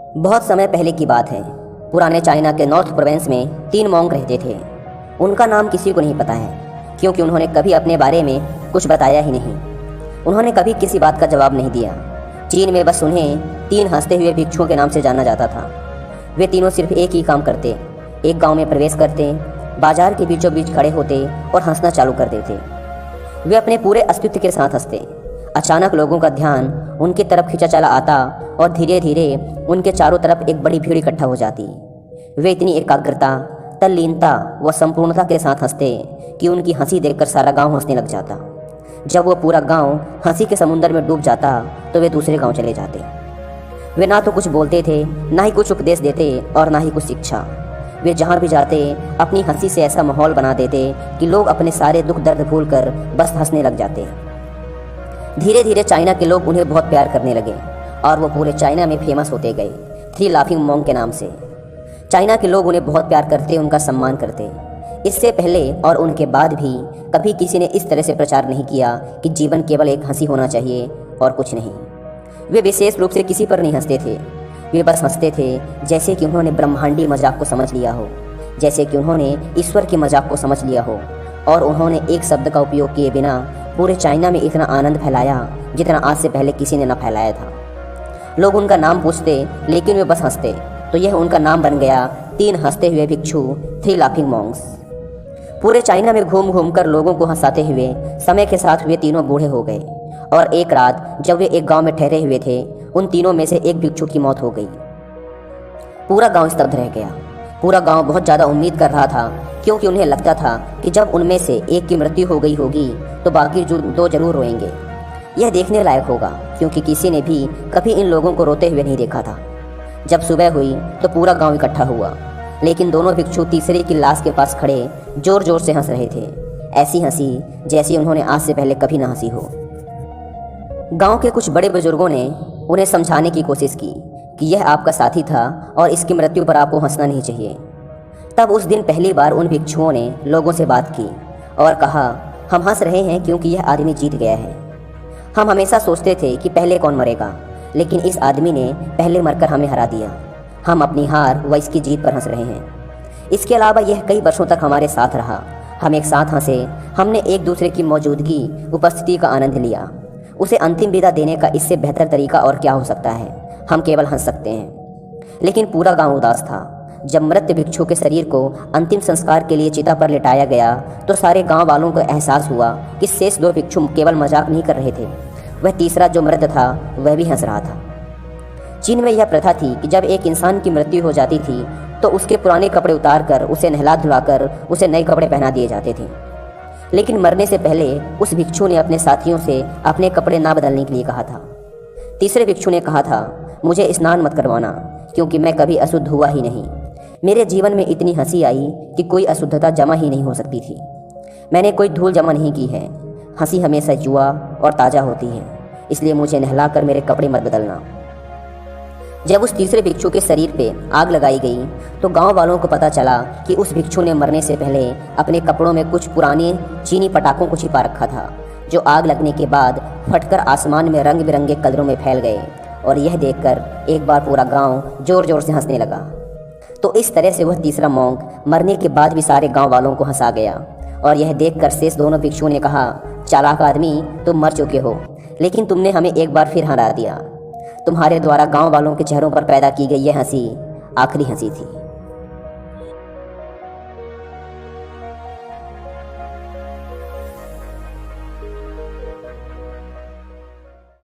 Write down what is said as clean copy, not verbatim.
बहुत समय पहले की बात है। पुराने चाइना के नॉर्थ प्रोविंस में 3 मॉन्क रहते थे। उनका नाम किसी को नहीं पता है, क्योंकि उन्होंने कभी अपने बारे में कुछ बताया ही नहीं। उन्होंने कभी किसी बात का जवाब नहीं दिया। चीन में बस उन्हें 3 हंसते हुए भिक्षुओं के नाम से जाना जाता था। वे तीनों सिर्फ एक ही काम करते, एक गांव में प्रवेश करते, बाजार के बीचों बीच खड़े होते और हंसना चालू कर देते। वे अपने पूरे अस्तित्व के साथ हंसते। अचानक लोगों का ध्यान उनकी तरफ खींचा चला आता और धीरे धीरे उनके चारों तरफ एक बड़ी भीड़ इकट्ठा हो जाती। वे इतनी एकाग्रता, तल्लीनता व संपूर्णता के साथ हंसते कि उनकी हंसी देखकर सारा गांव हंसने लग जाता। जब वो पूरा गांव हंसी के समुंदर में डूब जाता तो वे दूसरे गांव चले जाते। वे ना तो कुछ बोलते थे, ना ही कुछ उपदेश देते और ना ही कुछ शिक्षा। वे जहाँ भी जाते अपनी हंसी से ऐसा माहौल बना देते कि लोग अपने सारे दुख दर्द भूलकर बस हंसने लग जाते। धीरे धीरे चाइना के लोग उन्हें बहुत प्यार करने लगे और वो पूरे चाइना में फेमस होते गए 3 लाफिंग मॉन्क के नाम से। चाइना के लोग उन्हें बहुत प्यार करते, उनका सम्मान करते। इससे पहले और उनके बाद भी कभी किसी ने इस तरह से प्रचार नहीं किया कि जीवन केवल एक हंसी होना चाहिए और कुछ नहीं। वे विशेष रूप से किसी पर नहीं हंसते थे। वे बस हंसते थे जैसे कि उन्होंने ब्रह्मांडी मजाक को समझ लिया हो, जैसे कि उन्होंने ईश्वर के मजाक को समझ लिया हो, और उन्होंने एक शब्द का उपयोग किए बिना पूरे चाइना में इतना आनंद फैलाया जितना आज से पहले किसी ने न फैलाया था। लोग उनका नाम पूछते लेकिन वे बस हंसते, तो यह उनका नाम बन गया 3 हंसते हुए भिक्षु, 3 लाफिंग मॉन्क्स। पूरे चाइना में घूम घूम कर लोगों को हंसाते हुए समय के साथ वे तीनों बूढ़े हो गए और एक रात जब वे एक गांव में ठहरे हुए थे, उन तीनों में से एक भिक्षु की मौत हो गई। पूरा गांव स्तब्ध रह गया। पूरा गांव बहुत ज़्यादा उम्मीद कर रहा था, क्योंकि उन्हें लगता था कि जब उनमें से एक की मृत्यु हो गई होगी तो बाकी जो 2 जरूर रोएंगे। यह देखने लायक होगा, क्योंकि किसी ने भी कभी इन लोगों को रोते हुए नहीं देखा था। जब सुबह हुई तो पूरा गांव इकट्ठा हुआ, लेकिन दोनों भिक्षु तीसरे की लाश के पास खड़े जोर जोर से हंस रहे थे। ऐसी हंसी जैसी उन्होंने आज से पहले कभी ना हंसी हो। गांव के कुछ बड़े बुजुर्गों ने उन्हें समझाने की कोशिश की कि यह आपका साथी था और इसकी मृत्यु पर आपको हंसना नहीं चाहिए। तब उस दिन पहली बार उन भिक्षुओं ने लोगों से बात की और कहा, हम हंस रहे हैं क्योंकि यह आदमी जीत गया है। हम हमेशा सोचते थे कि पहले कौन मरेगा, लेकिन इस आदमी ने पहले मरकर हमें हरा दिया। हम अपनी हार व इसकी जीत पर हंस रहे हैं। इसके अलावा यह कई वर्षों तक हमारे साथ रहा। हम एक साथ हंसे, हमने एक दूसरे की मौजूदगी, उपस्थिति का आनंद लिया। उसे अंतिम विदा देने का इससे बेहतर तरीका और क्या हो सकता है। हम केवल हंस सकते हैं। लेकिन पूरा गांव उदास था। जब मृत भिक्षु के शरीर को अंतिम संस्कार के लिए चिता पर लिटाया गया तो सारे गांव वालों को एहसास हुआ कि शेष 2 भिक्षु केवल मजाक नहीं कर रहे थे, वह तीसरा जो मृत था वह भी हंस रहा था। चीन में यह प्रथा थी कि जब एक इंसान की मृत्यु हो जाती थी तो उसके पुराने कपड़े उतारकर उसे नहला धुलाकर उसे नए कपड़े पहना दिए जाते थे। लेकिन मरने से पहले उस भिक्षु ने अपने साथियों से अपने कपड़े ना बदलने के लिए कहा था। तीसरे भिक्षु ने कहा था, मुझे स्नान मत करवाना, क्योंकि मैं कभी अशुद्ध हुआ ही नहीं। मेरे जीवन में इतनी हंसी आई कि कोई अशुद्धता जमा ही नहीं हो सकती थी। मैंने कोई धूल जमा नहीं की है। हंसी हमेशा युवा और ताज़ा होती है, इसलिए मुझे नहलाकर मेरे कपड़े मत बदलना। जब उस तीसरे भिक्षु के शरीर पे आग लगाई गई तो गांव वालों को पता चला कि उस भिक्षु ने मरने से पहले अपने कपड़ों में कुछ पुराने चीनी पटाखों को छिपा रखा था, जो आग लगने के बाद फटकर आसमान में रंग बिरंगे कलरों में फैल गए। और यह देखकर एक बार पूरा गांव जोर जोर से हंसने लगा। तो इस तरह से वह तीसरा मॉन्क मरने के बाद भी सारे गांव वालों को हंसा गया। और यह देखकर शेष दोनों भिक्षुओं ने कहा, चालाक आदमी, तुम मर चुके हो, लेकिन तुमने हमें एक बार फिर हरा दिया। तुम्हारे द्वारा गांव वालों के चेहरों पर पैदा की गई यह हंसी आखिरी हंसी थी।